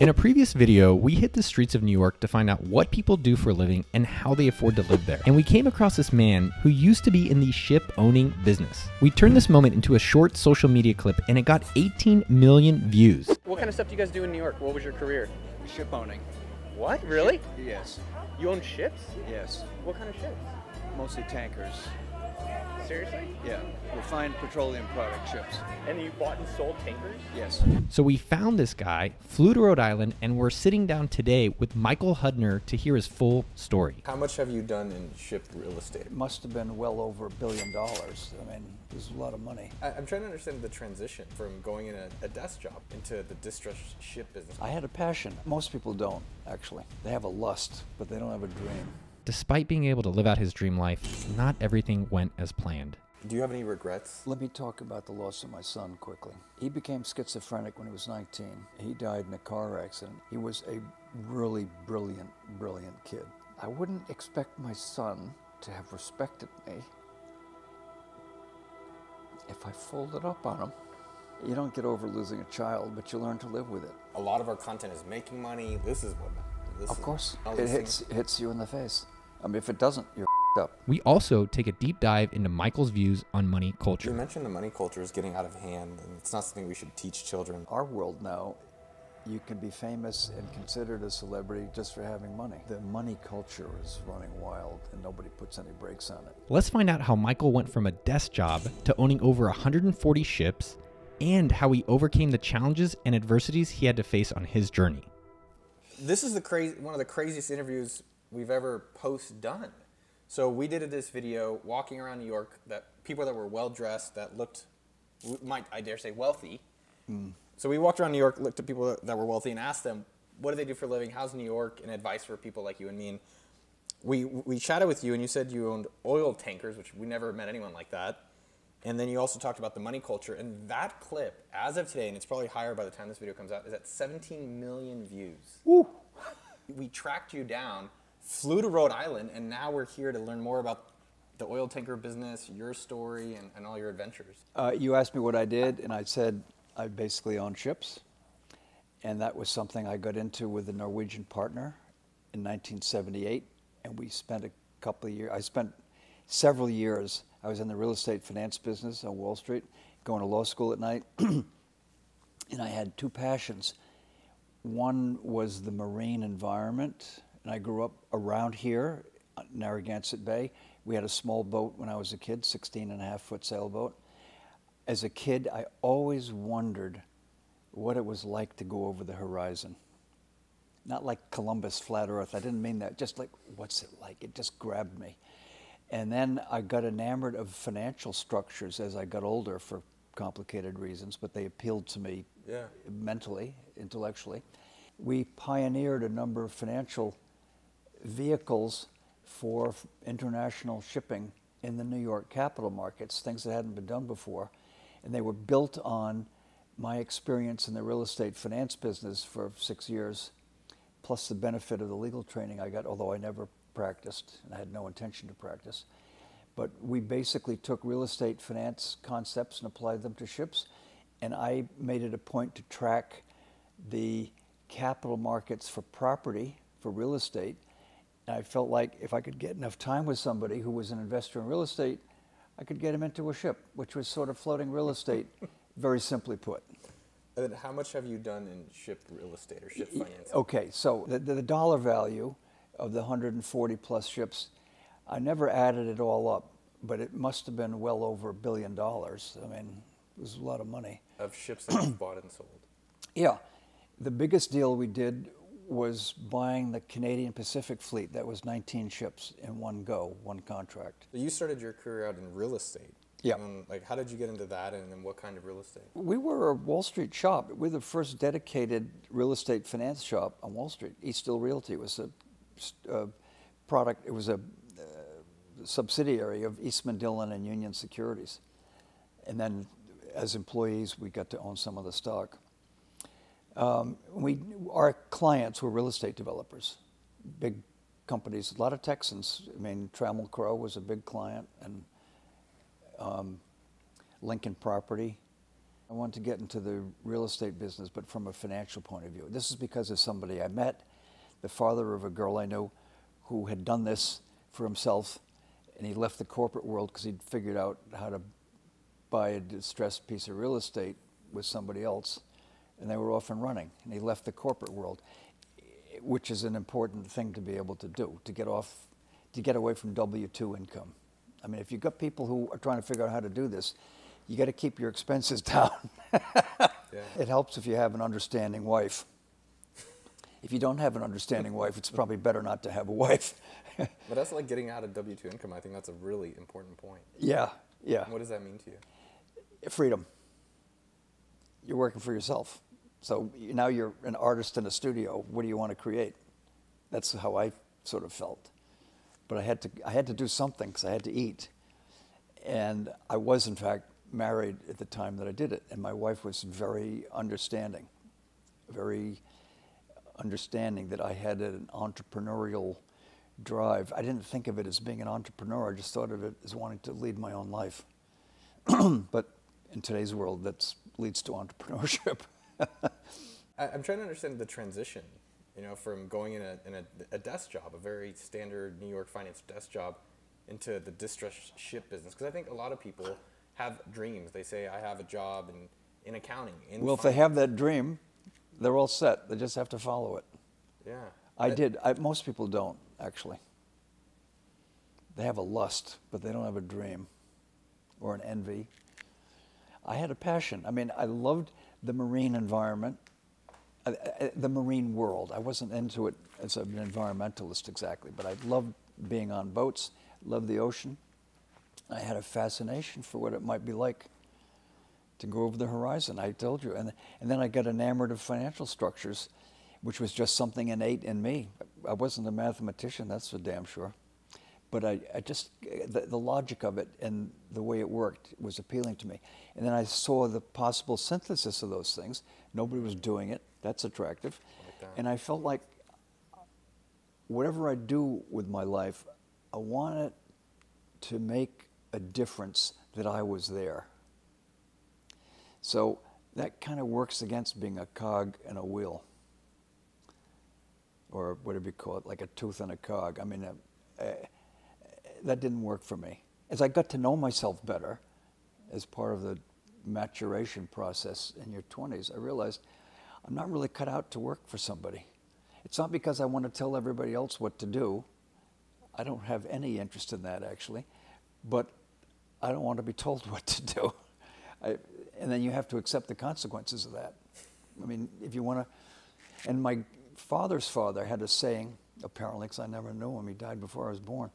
In a previous video, we hit the streets of New York to find out what people do for a living and how they afford to live there. And we came across this man who used to be in the ship owning business. We turned this moment into a short social media clip and it got 18 million views. What kind of stuff do you guys do in New York? What was your career? Ship owning. What? Really? Yes. You own ships? Yes. What kind of ships? Mostly tankers. Seriously? Yeah. Refined petroleum product ships. And you bought and sold tankers? Yes. So we found this guy, flew to Rhode Island, and we're sitting down today with Michael Hudner to hear his full story. How much have you done in ship real estate? It must have been well over $1 billion. I mean, it was a lot of money. I'm trying to understand the transition from going in a desk job into the distressed ship business. I had a passion. Most people don't, actually. They have a lust, but they don't have a dream. Despite being able to live out his dream life, not everything went as planned. Do you have any regrets? Let me talk about the loss of my son quickly. He became schizophrenic when he was 19. He died in a car accident. He was a really brilliant kid. I wouldn't expect my son to have respected me if I folded up on him. You don't get over losing a child, but you learn to live with it. A lot of our content is making money. This is what. Of course, it hits you in the face. I mean, if it doesn't, you're up. We also take a deep dive into Michael's views on money culture. You mentioned the money culture is getting out of hand, and it's not something we should teach children. Our world now, you can be famous and considered a celebrity just for having money. The money culture is running wild, and nobody puts any brakes on it. Let's find out how Michael went from a desk job to owning over 140 ships, and how he overcame the challenges and adversities he had to face on his journey. This is one of the craziest interviews we've ever done. So we did this video walking around New York, that people that were well dressed, that looked, I dare say, wealthy. So we walked around New York, looked at people that were wealthy, and asked them, what do they do for a living? How's New York? And advice for people like you and me. And we chatted with you, and you said you owned oil tankers, which we never met anyone like that. And then you also talked about the money culture. And that clip, as of today, and it's probably higher by the time this video comes out, is at 17 million views. Woo. We tracked you down, flew to Rhode Island, and now we're here to learn more about the oil tanker business, your story, and all your adventures. You asked me what I did, and I said I basically own ships. And that was something I got into with a Norwegian partner in 1978. And we spent a couple of years, I spent several years. I was in the real estate finance business on Wall Street, going to law school at night. And I had two passions. One was the marine environment, and I grew up around here, Narragansett Bay. We had a small boat when I was a kid, 16.5-foot sailboat. As a kid, I always wondered what it was like to go over the horizon. Not like Columbus, flat Earth, I didn't mean that, just like, what's it like? It just grabbed me. And then I got enamored of financial structures as I got older for complicated reasons, but they appealed to me mentally, intellectually. We pioneered a number of financial vehicles for international shipping in the New York capital markets, things that hadn't been done before. And they were built on my experience in the real estate finance business for 6 years, plus the benefit of the legal training I got, although I never practiced, and I had no intention to practice. But we basically took real estate finance concepts and applied them to ships, and I made it a point to track the capital markets for property, for real estate. And I felt like if I could get enough time with somebody who was an investor in real estate, I could get him into a ship, which was sort of floating real estate, very simply put. And how much have you done in ship real estate or ship finance? Okay, so the dollar value of the 140 plus ships, I never added it all up, but it must have been well over $1 billion. I mean, it was a lot of money. Of ships that you've bought and sold? Yeah. The biggest deal we did was buying the Canadian Pacific Fleet. That was 19 ships in one go, one contract. So you started your career out in real estate. Yeah. Like, how did you get into that, and then what kind of real estate? We were a Wall Street shop. We were the first dedicated real estate finance shop on Wall Street. Eastdil Realty was a product, it was a subsidiary of Eastman Dillon and Union Securities. And then as employees, we got to own some of the stock. Our clients were real estate developers, big companies, a lot of Texans. I mean, Trammell Crow was a big client, and Lincoln Property. I wanted to get into the real estate business, but from a financial point of view. This is because of somebody I met, the father of a girl I knew who had done this for himself, and he left the corporate world because he'd figured out how to buy a distressed piece of real estate with somebody else, and they were off and running. And he left the corporate world, which is an important thing to be able to do, to get away from W-2 income. I mean, if you've got people who are trying to figure out how to do this, you got to keep your expenses down. Yeah. It helps if you have an understanding wife. If you don't have an understanding wife, it's probably better not to have a wife. But that's like getting out of W-2 income. I think that's a really important point. Yeah, yeah. What does that mean to you? Freedom. You're working for yourself. So now you're an artist in a studio. What do you want to create? That's how I sort of felt. But I had to do something because I had to eat. And I was, in fact, married at the time that I did it. And my wife was very understanding that I had an entrepreneurial drive. I didn't think of it as being an entrepreneur. I just thought of it as wanting to lead my own life. But in today's world, that leads to entrepreneurship. I'm trying to understand the transition, from going in a desk job, a very standard New York finance desk job, into the distressed ship business. Because I think a lot of people have dreams. They say, I have a job in accounting, in Well, if finance. they have that dream, they're all set. They just have to follow it. Yeah. Most people don't, actually. They have a lust, but they don't have a dream or an envy. I had a passion. I mean, I loved the marine environment, the marine world. I wasn't into it as an environmentalist exactly, but I loved being on boats, loved the ocean. I had a fascination for what it might be like to go over the horizon, I told you. And then I got enamored of financial structures, which was just something innate in me. I wasn't a mathematician, that's for damn sure. But I just, the logic of it and the way it worked was appealing to me. And then I saw the possible synthesis of those things. Nobody was doing it. That's attractive. Like that. And I felt like whatever I do with my life, I want it to make a difference that I was there. So that kind of works against being a cog in a wheel, or whatever you call it, like a tooth in a cog. I mean, that didn't work for me. As I got to know myself better, as part of the maturation process in your 20s, I realized I'm not really cut out to work for somebody. It's not because I want to tell everybody else what to do. I don't have any interest in that, actually. But I don't want to be told what to do. And then you have to accept the consequences of that. I mean, if you want to... And my father's father had a saying, apparently, because I never knew him. He died before I was born.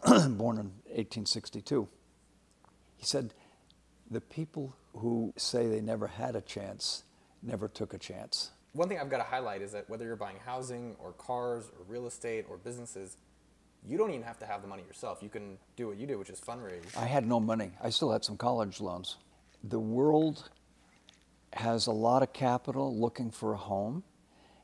Born in 1862. He said, the people who say they never had a chance never took a chance. One thing I've got to highlight is that whether you're buying housing or cars or real estate or businesses, you don't even have to have the money yourself. You can do what you do, which is fundraise. I had no money. I still had some college loans. The world has a lot of capital looking for a home,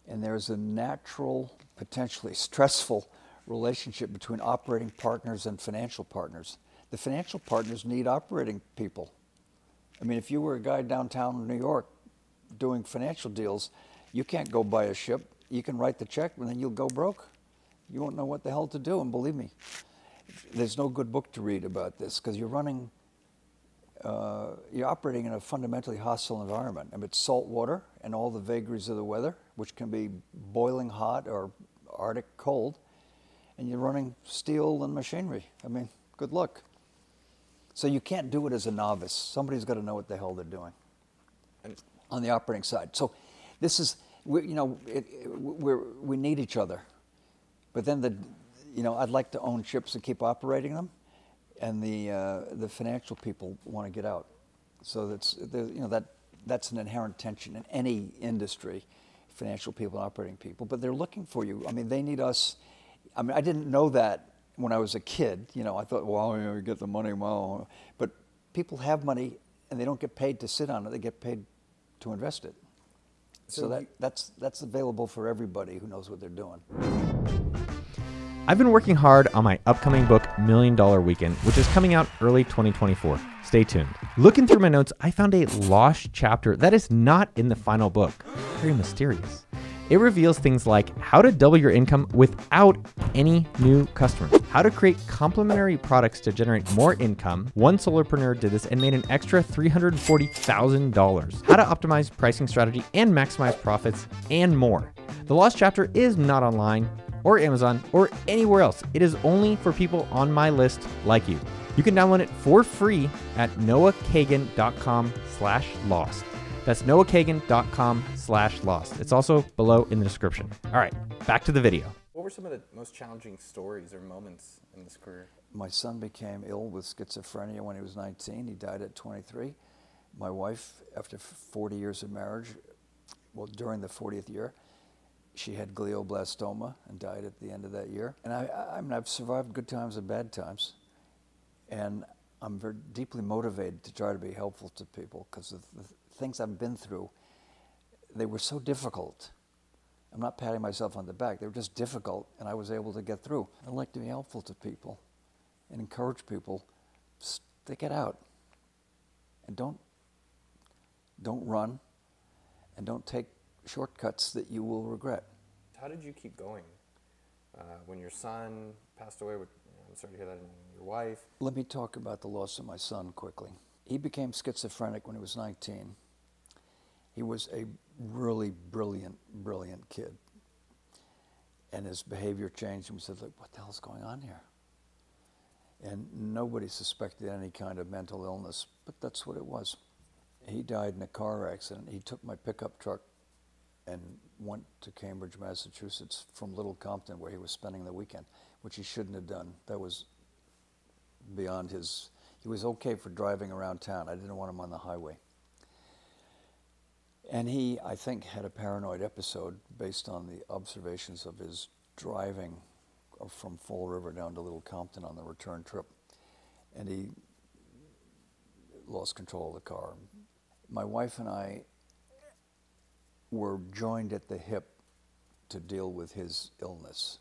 and there's a natural, potentially stressful relationship between operating partners and financial partners. The financial partners need operating people. I mean, if you were a guy downtown in New York doing financial deals, you can't go buy a ship. You can write the check, and then you'll go broke. You won't know what the hell to do, and believe me, there's no good book to read about this, because you're operating in a fundamentally hostile environment. I mean, it's salt water and all the vagaries of the weather, which can be boiling hot or Arctic cold, and you're running steel and machinery. I mean, good luck. So you can't do it as a novice. Somebody's got to know what the hell they're doing on the operating side. So this is, we need each other. But then I'd like to own ships and keep operating them, and the financial people want to get out. So that's an inherent tension in any industry, financial people and operating people. But they're looking for you. I mean, they need us. I mean, I didn't know that when I was a kid. I thought, well, you get the money, well. But people have money, and they don't get paid to sit on it. They get paid to invest it. So that's available for everybody who knows what they're doing. I've been working hard on my upcoming book, $1 Million Weekend, which is coming out early 2024. Stay tuned. Looking through my notes, I found a lost chapter that is not in the final book. Very mysterious. It reveals things like how to double your income without any new customers, how to create complementary products to generate more income. One solopreneur did this and made an extra $340,000, how to optimize pricing strategy and maximize profits, and more. The lost chapter is not online or Amazon or anywhere else. It is only for people on my list like you. You can download it for free at noahkagan.com/lost. That's noahkagan.com/lost. It's also below in the description. All right, back to the video. What were some of the most challenging stories or moments in this career? My son became ill with schizophrenia when he was 19. He died at 23. My wife, after 40 years of marriage, well, during the 40th year, she had glioblastoma and died at the end of that year. And I mean, I've survived good times and bad times. And I'm very deeply motivated to try to be helpful to people because of the things I've been through, they were so difficult. I'm not patting myself on the back. They were just difficult, and I was able to get through. I like to be helpful to people and encourage people. Stick it out. And don't run, and don't take shortcuts that you will regret. How did you keep going when your son passed away? I'm sorry to hear that, and your wife. Let me talk about the loss of my son quickly. He became schizophrenic when he was 19. He was a really brilliant kid. And his behavior changed, and we said, look, what the hell's going on here? And nobody suspected any kind of mental illness, but that's what it was. He died in a car accident. He took my pickup truck and went to Cambridge, Massachusetts from Little Compton, where he was spending the weekend, which he shouldn't have done. That was beyond his. He was okay for driving around town. I didn't want him on the highway. And he, I think, had a paranoid episode based on the observations of his driving from Fall River down to Little Compton on the return trip. And he lost control of the car. My wife and I were joined at the hip to deal with his illness,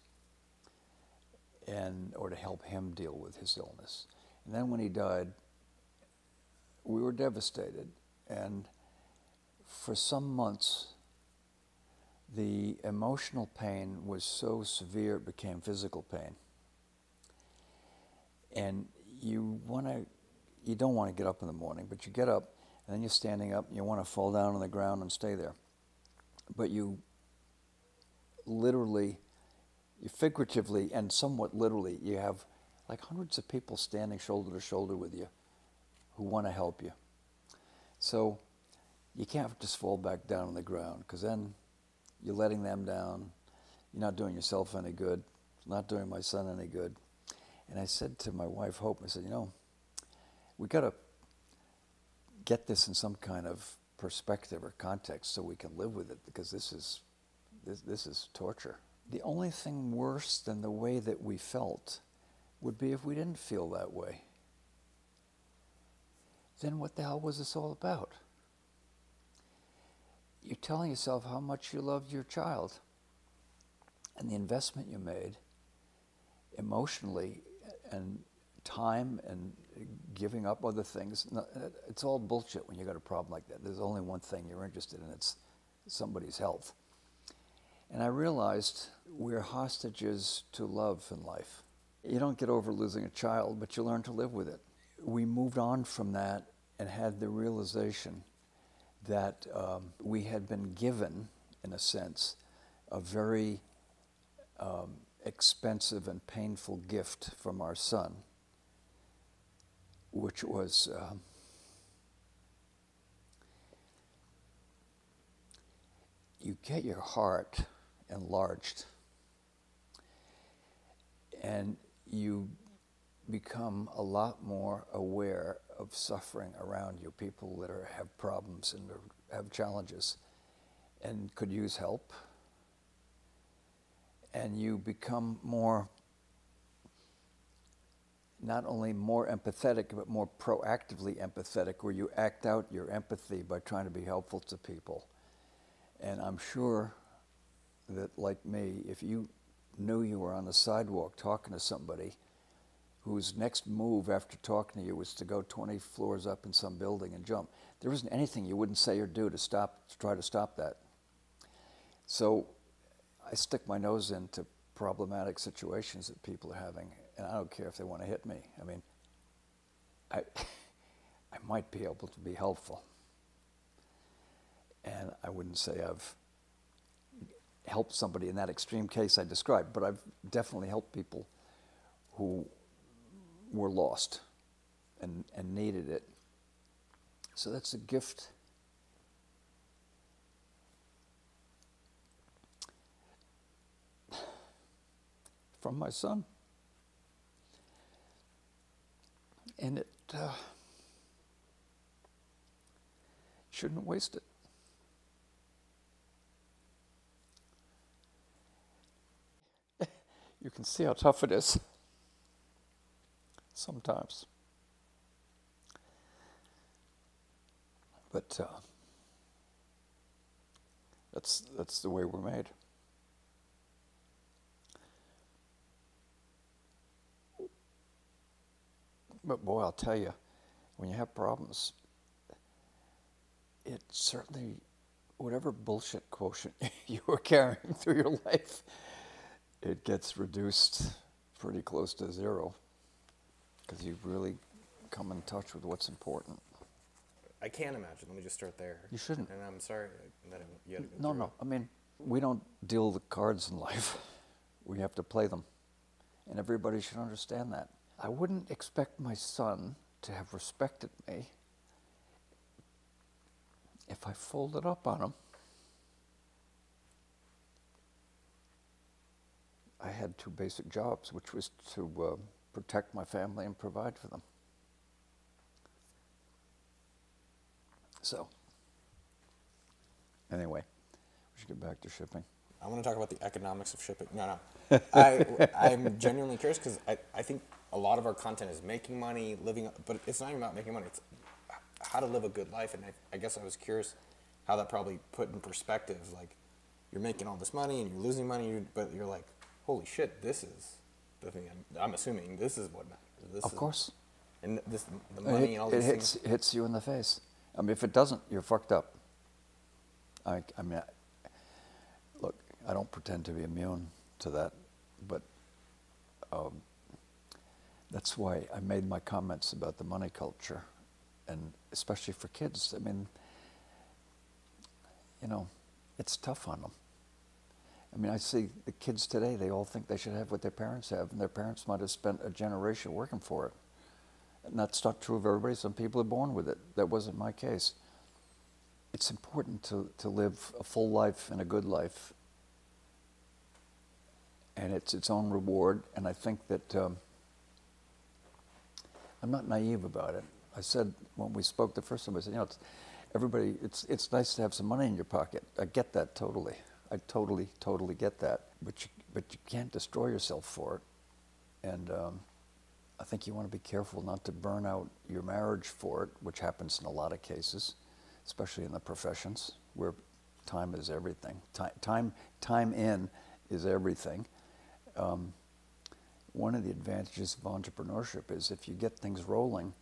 or to help him deal with his illness. And then when he died, we were devastated. And for some months, the emotional pain was so severe it became physical pain. And you don't want to get up in the morning, but you get up, and then you're standing up, and you want to fall down on the ground and stay there. But you literally, you figuratively, and somewhat literally, you have like hundreds of people standing shoulder to shoulder with you who want to help you. So you can't just fall back down on the ground, because then you're letting them down. You're not doing yourself any good. It's not doing my son any good. And I said to my wife, Hope, I said, you know, we got to get this in some kind of perspective or context so we can live with it, because this is torture. The only thing worse than the way that we felt would be if we didn't feel that way. Then what the hell was this all about? You're telling yourself how much you loved your child and the investment you made emotionally and time and giving up other things. It's all bullshit when you got a problem like that. There's only one thing you're interested in, it's somebody's health. And I realized we're hostages to love in life. You don't get over losing a child, but you learn to live with it. We moved on from that and had the realization that we had been given, in a sense, a very expensive and painful gift from our son, which was you get your heart enlarged and you become a lot more aware of suffering around you, people that have problems and have challenges and could use help. And you become more, not only more empathetic, but more proactively empathetic, where you act out your empathy by trying to be helpful to people. And I'm sure that, like me, if you knew you were on the sidewalk talking to somebody whose next move after talking to you was to go 20 floors up in some building and jump, there isn't anything you wouldn't say or do to try to stop that. So I stick my nose into problematic situations that people are having, and I don't care if they want to hit me. I mean, I might be able to be helpful. And I wouldn't say I've helped somebody in that extreme case I described, but I've definitely helped people who were lost and needed it. So that's a gift. From my son. And it shouldn't waste it. You can see how tough it is sometimes. But that's the way we're made. But boy, I'll tell you, when you have problems, it certainly, whatever bullshit quotient you were carrying through your life, it gets reduced pretty close to zero, because you've really come in touch with what's important. I can't imagine. Let me just start there. You shouldn't. And I'm sorry that you had to go No, through no. it. I mean, we don't deal the cards in life. We have to play them. And everybody should understand that. I wouldn't expect my son to have respected me if I folded up on him. I had two basic jobs, which was to protect my family and provide for them. So, anyway, we should get back to shipping. I want to talk about the economics of shipping. No. I'm genuinely curious because I think a lot of our content is making money, living, but it's not even about making money. It's how to live a good life. And I guess I was curious how that probably put in perspective. Like, you're making all this money and you're losing money, but you're like, holy shit, this is the thing. I'm assuming this is what matters. This Of course. And the money and all these things. It hits you in the face. I mean, if it doesn't, you're fucked up. I mean, look, I don't pretend to be immune to that, but that's why I made my comments about the money culture, and especially for kids. I mean, you know, it's tough on them. I mean, I see the kids today, they all think they should have what their parents have, and their parents might have spent a generation working for it. And that's not true of everybody. Some people are born with it. That wasn't my case. It's important to live a full life and a good life. And it's its own reward. And I think that I'm not naive about it. I said when we spoke the first time, I said, you know, it's nice to have some money in your pocket. I get that totally. I totally get that. But you can't destroy yourself for it. And I think you want to be careful not to burn out your marriage for it, which happens in a lot of cases, especially in the professions where time is everything. Time in is everything. One of the advantages of entrepreneurship is if you get things rolling,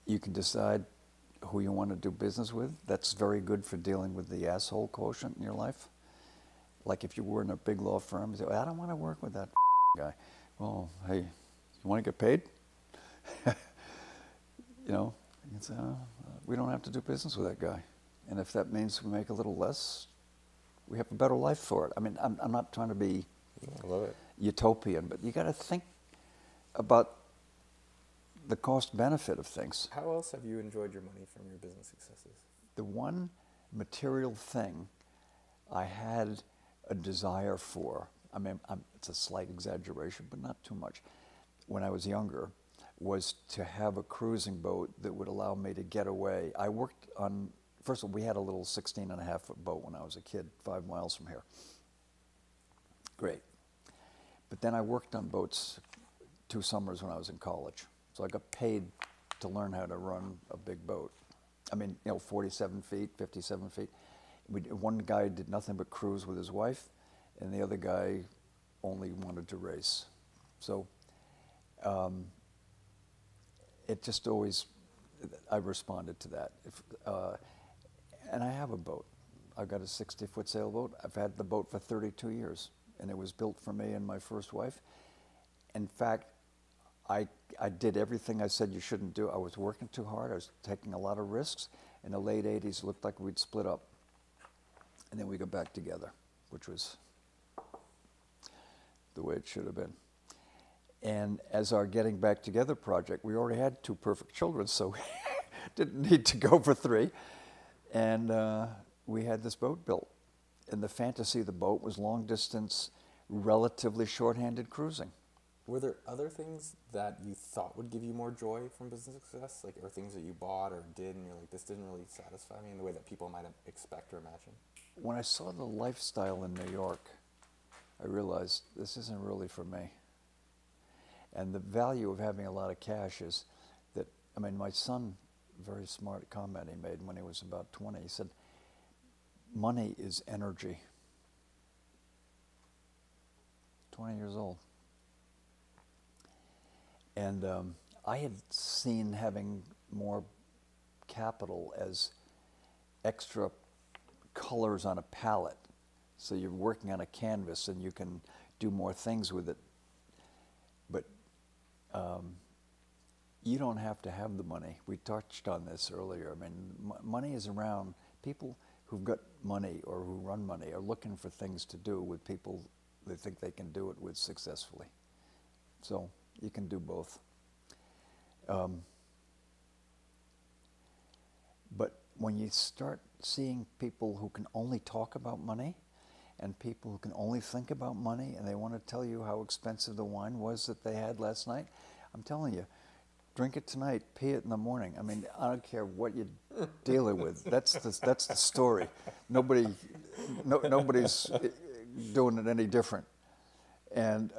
you can decide who you want to do business with. That's very good for dealing with the asshole quotient in your life. Like if you were in a big law firm, you say, I don't want to work with that guy. Well, hey, you want to get paid? You know, you can say, we don't have to do business with that guy. And if that means we make a little less, we have a better life for it. I mean, I'm not trying to be I love it. utopian, but you got to think about the cost benefit of things. How else have you enjoyed your money from your business successes? The one material thing I had a desire for, I mean, it's a slight exaggeration, but not too much, when I was younger, was to have a cruising boat that would allow me to get away. I worked on, first of all, we had a little 16.5-foot boat when I was a kid, 5 miles from here. Great. But then I worked on boats 2 summers when I was in college. So I got paid to learn how to run a big boat. I mean, you know, 47 feet, 57 feet. One guy did nothing but cruise with his wife, and the other guy only wanted to race. So it just always, I responded to that. And I have a boat. I've got a 60-foot sailboat. I've had the boat for 32 years, and it was built for me and my first wife. In fact, I did everything I said you shouldn't do. I was working too hard. I was taking a lot of risks. In the late 80s, it looked like we'd split up. And then we got back together, which was the way it should have been. And as our getting back together project, we already had 2 perfect children, so we didn't need to go for 3. And we had this boat built. And the fantasy of the boat was long distance, relatively short-handed cruising. Were there other things that you thought would give you more joy from business success, like, or things that you bought or did, and you're like, this didn't really satisfy me in the way that people might expect or imagine? When I saw the lifestyle in New York, I realized this isn't really for me. And the value of having a lot of cash is that, I mean, my son, very smart comment he made when he was about 20, he said, money is energy. 20 years old. And I had seen having more capital as extra colors on a palette. So you're working on a canvas and you can do more things with it. But you don't have to have the money. We touched on this earlier. I mean, money is around. People who've got money or who run money are looking for things to do with people they think they can do it with successfully. So you can do both. But when you start seeing people who can only talk about money and people who can only think about money and they want to tell you how expensive the wine was that they had last night, I'm telling you, drink it tonight, pee it in the morning. I mean, I don't care what you're dealing with. That's the story. Nobody's doing it any different. And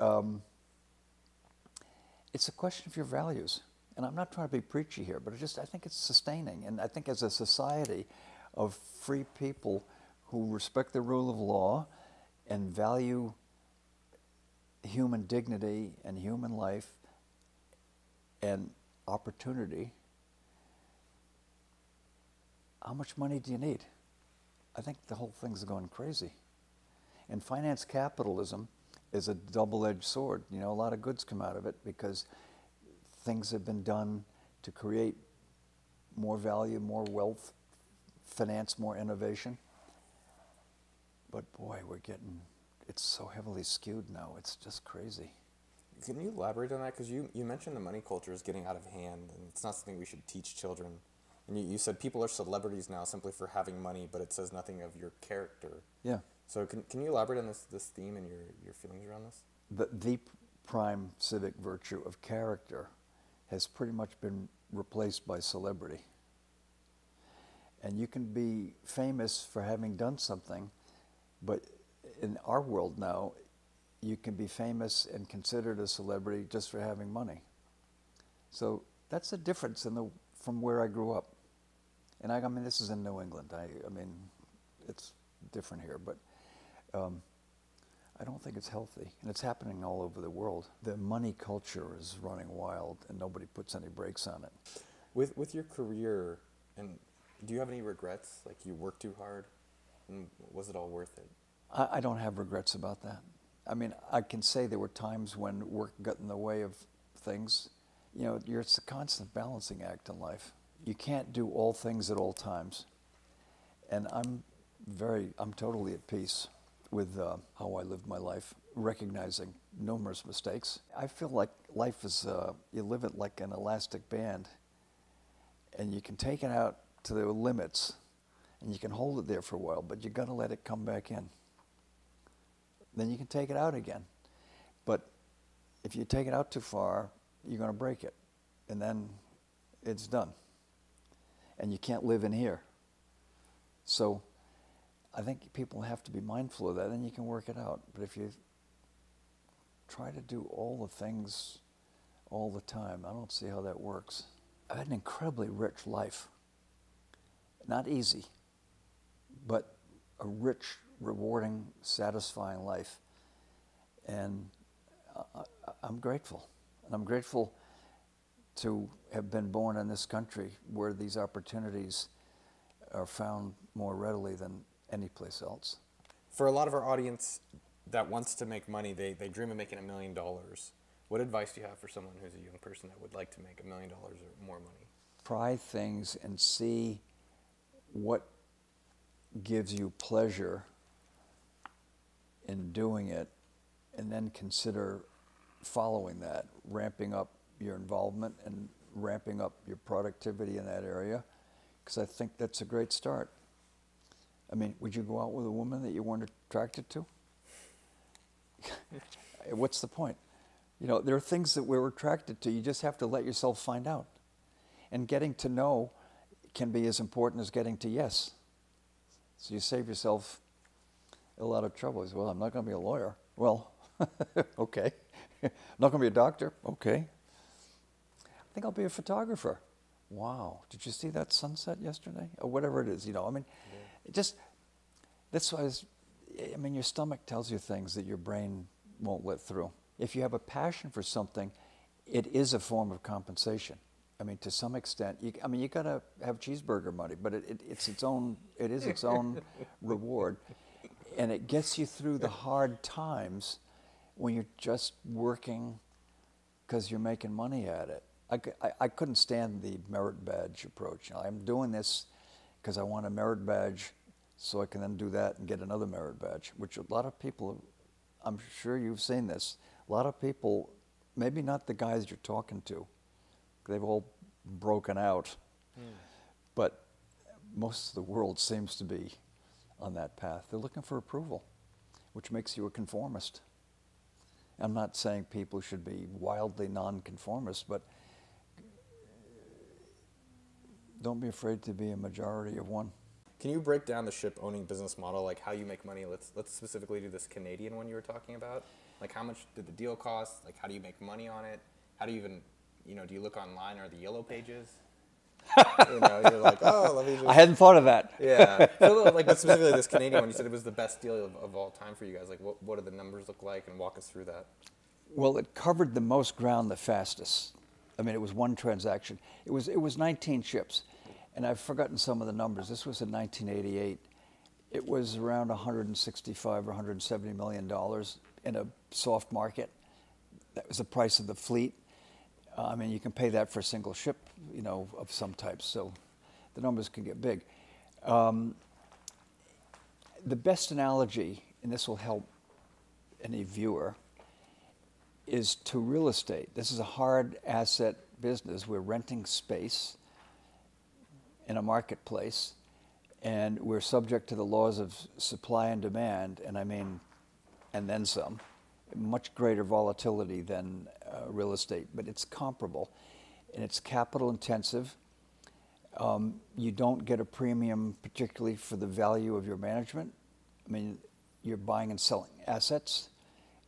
it's a question of your values. And I'm not trying to be preachy here, but I think it's sustaining. And I think as a society of free people who respect the rule of law and value human dignity and human life and opportunity, how much money do you need? I think the whole thing's going crazy. And finance capitalism is a double-edged sword. You know, a lot of goods come out of it because things have been done to create more value, more wealth, finance more innovation. But boy, it's so heavily skewed now. It's just crazy. Can you elaborate on that? Because you mentioned the money culture is getting out of hand, and it's not something we should teach children. And you said people are celebrities now simply for having money, but it says nothing of your character. Yeah. So can you elaborate on this theme and your feelings around this? The prime civic virtue of character has pretty much been replaced by celebrity. And you can be famous for having done something, but in our world now, you can be famous and considered a celebrity just for having money. So that's the difference from where I grew up. And I mean, this is in New England. I mean, it's different here, but I don't think it's healthy. And it's happening all over the world. The money culture is running wild, and nobody puts any brakes on it. With your career, and do you have any regrets? Like, you worked too hard, and was it all worth it? I don't have regrets about that. I mean, I can say there were times when work got in the way of things. You know, it's a constant balancing act in life. You can't do all things at all times. And I'm totally at peace with how I lived my life, recognizing numerous mistakes. I feel like life is, you live it like an elastic band, and you can take it out to the limits, and you can hold it there for a while, but you got to let it come back in. Then you can take it out again. But if you take it out too far, you're going to break it, and then it's done. And you can't live in here. So I think people have to be mindful of that, and you can work it out. But if you try to do all the things all the time, I don't see how that works. I've had an incredibly rich life. Not easy, but a rich rewarding, satisfying life. And I'm grateful. And I'm grateful to have been born in this country where these opportunities are found more readily than any place else. For a lot of our audience that wants to make money, they dream of making $1 million. What advice do you have for someone who's a young person that would like to make $1 million or more money? Try things and see what gives you pleasure in doing it, and then consider following that, ramping up your involvement and ramping up your productivity in that area, because I think that's a great start. I mean, would you go out with a woman that you weren't attracted to? What's the point? You know, there are things that we're attracted to. You just have to let yourself find out. And getting to know can be as important as getting to yes. So you save yourself a lot of trouble. You say, well, I'm not going to be a lawyer. Well, okay. I'm not going to be a doctor. Okay. I think I'll be a photographer. Wow. Did you see that sunset yesterday? Or whatever it is, you know. I mean, it just, that's why I mean, your stomach tells you things that your brain won't let through. If you have a passion for something, it is a form of compensation. I mean, to some extent, I mean, you got to have cheeseburger money, but it is its own reward. And it gets you through the hard times when you're just working because you're making money at it. I couldn't stand the merit badge approach. You know, I'm doing this because I want a merit badge so I can then do that and get another merit badge, which a lot of people, I'm sure you've seen this, a lot of people, maybe not the guys you're talking to, they've all broken out, but most of the world seems to be on that path. They're looking for approval, which makes you a conformist. I'm not saying people should be wildly non-conformist, but don't be afraid to be a majority of one. Can you break down the ship owning business model, like how you make money? Let's specifically do this Canadian one you were talking about. Like, how much did the deal cost? Like, how do you make money on it? How do you even, you know, do you look online or the yellow pages? You know, you're like, oh, let me just... I hadn't thought of that. Yeah. So, like, but specifically this Canadian one, you said it was the best deal of all time for you guys. Like, what do the numbers look like? And walk us through that. Well, it covered the most ground the fastest. I mean, it was one transaction. It was 19 ships. And I've forgotten some of the numbers. This was in 1988. It was around $165 or $170 million in a soft market. That was the price of the fleet. I mean, you can pay that for a single ship, you know, of some types. So the numbers can get big. The best analogy, and this will help any viewer, is to real estate. This is a hard asset business. We're renting space in a marketplace, and we're subject to the laws of supply and demand, and I mean, and then some. Much greater volatility than real estate, but it's comparable, and it's capital intensive. You don't get a premium particularly for the value of your management. I mean, you're buying and selling assets,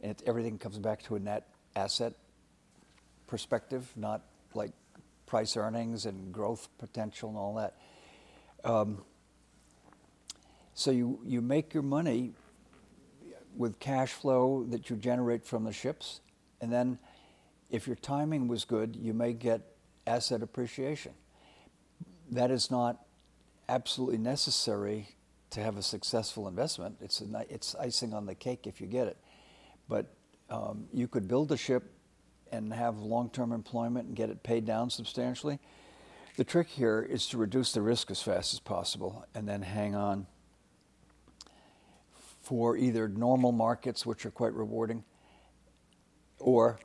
and everything comes back to a net asset perspective, not like price earnings and growth potential and all that. So you make your money with cash flow that you generate from the ships, and then if your timing was good, you may get asset appreciation. That is not absolutely necessary to have a successful investment. It's icing on the cake if you get it. But you could build a ship and have long-term employment and get it paid down substantially. The trick here is to reduce the risk as fast as possible and then hang on for either normal markets, which are quite rewarding, or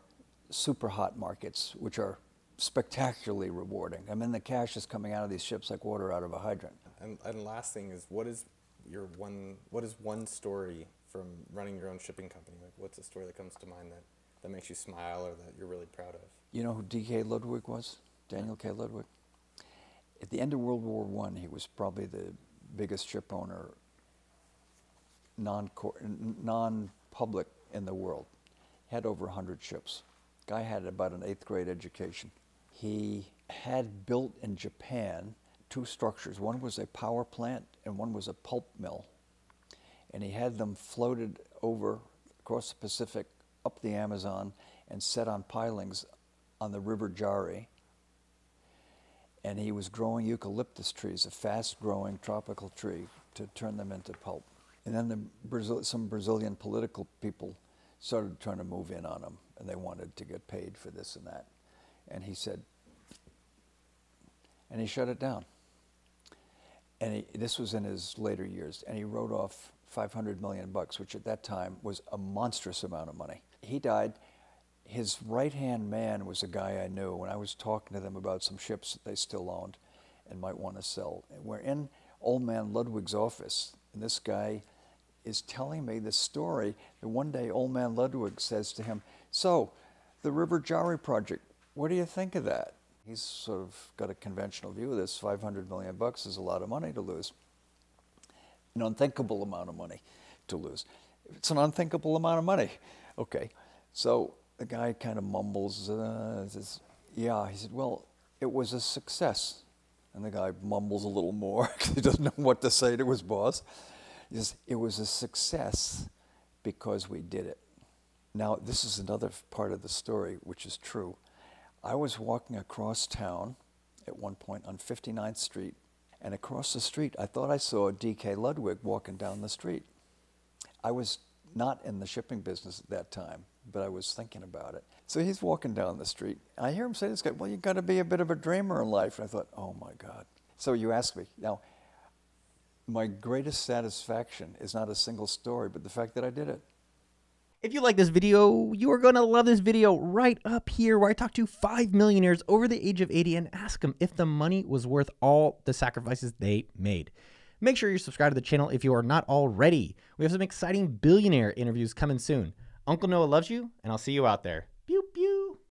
super hot markets, which are spectacularly rewarding. I mean, the cash is coming out of these ships like water out of a hydrant. And last thing is, what is one story from running your own shipping company? Like, what's a story that comes to mind that makes you smile or that you're really proud of? You know who D.K. Ludwig was? Daniel K. Ludwig. At the end of World War I, he was probably the biggest ship owner, non-public in the world. He had over 100 ships. Guy had about an 8th grade education. He had built in Japan 2 structures. One was a power plant and one was a pulp mill. and he had them floated over across the Pacific, up the Amazon, and set on pilings on the River Jari. And he was growing eucalyptus trees, a fast-growing tropical tree, to turn them into pulp. And then some Brazilian political people started trying to move in on him, and they wanted to get paid for this and that. And he said, and he shut it down. And this was in his later years, and he wrote off $500 million, which at that time was a monstrous amount of money. He died. His right-hand man was a guy I knew when I was talking to them about some ships that they still owned and might want to sell. And we're in Old Man Ludwig's office, and this guy is telling me this story that one day Old Man Ludwig says to him, "So, the River Jari project, what do you think of that?" He's sort of got a conventional view of this. $500 million is a lot of money to lose. An unthinkable amount of money to lose. It's an unthinkable amount of money. Okay, so the guy kind of mumbles, says, yeah, he said, well, it was a success. And the guy mumbles a little more because he doesn't know what to say to his boss. He says, it was a success because we did it. Now, this is another part of the story which is true. I was walking across town at one point on 59th Street, and across the street, I thought I saw D.K. Ludwig walking down the street. I was not in the shipping business at that time, but I was thinking about it. So he's walking down the street, and I hear him say to this guy, well, you've got to be a bit of a dreamer in life. And I thought, oh my God. So you ask me. Now, my greatest satisfaction is not a single story, but the fact that I did it. If you like this video, you are going to love this video right up here where I talk to 5 millionaires over the age of 80 and ask them if the money was worth all the sacrifices they made. Make sure you're subscribed to the channel if you are not already. We have some exciting billionaire interviews coming soon. Uncle Noah loves you, and I'll see you out there. Pew, pew.